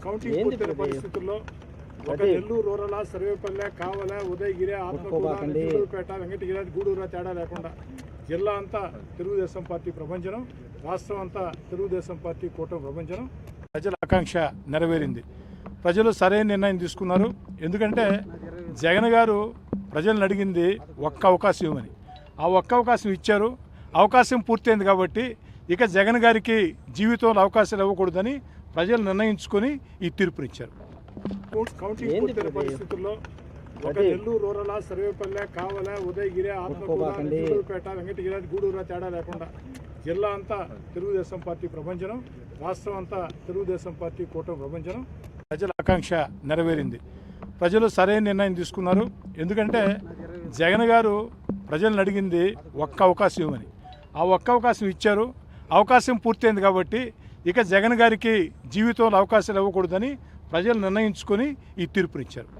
Counting పూర్తయిన పరిస్థితుల్లో ఒక నెల్లూరు రూరల్, సర్వేపల్లె, కావల, ఉదయగిరి, ఆత్మకూరు, చిత్తూరుపేట, వెంకటగిరి, గూడూరు తేడా లేకుండా జిల్లా అంతా తెలుగుదేశం పార్టీ ప్రభంజనం, రాష్ట్రం అంతా తెలుగుదేశం పార్టీ కూటమి ప్రభంజనం. ప్రజల ఆకాంక్ష నెరవేరింది. ప్రజలు సరైన నిర్ణయం తీసుకున్నారు. ఎందుకంటే జగన్ గారు ప్రజలను అడిగింది ఒక్క అవకాశం ఇవ్వమని. ఆ ఒక్క అవకాశం ఇచ్చారు. అవకాశం పూర్తయింది కాబట్టి ఇక జగన్ గారికి జీవితంలో అవకాశాలు ఇవ్వకూడదని ప్రజలు నిర్ణయించుకొని ఈ తీర్పునిచ్చారు. కౌంటింగ్ పూర్తయిన పరిస్థితుల్లో ఒక నెల్లూరు రూరల్, సర్వేపల్లె, కావల, ఉదయగిరి, ఆత్మకూరు, చిత్తూరుపేట, వెంకటగిరి, గూడూరు తేడా లేకుండా జిల్లా అంతా తెలుగుదేశం పార్టీ ప్రభంజనం, రాష్ట్రం అంతా తెలుగుదేశం పార్టీ కూటమి ప్రభంజనం. ప్రజల ఆకాంక్ష నెరవేరింది. ప్రజలు సరైన నిర్ణయం తీసుకున్నారు. ఎందుకంటే జగన్ గారు ప్రజలను అడిగింది ఒక్క అవకాశం ఇవ్వమని. ఆ ఒక్క అవకాశం ఇచ్చారు. అవకాశం పూర్తయింది కాబట్టి ఇక జగన్ గారికి జీవితంలో అవకాశాలు ఇవ్వకూడదని ప్రజలు నిర్ణయించుకొని ఈ తీర్పునిచ్చారు.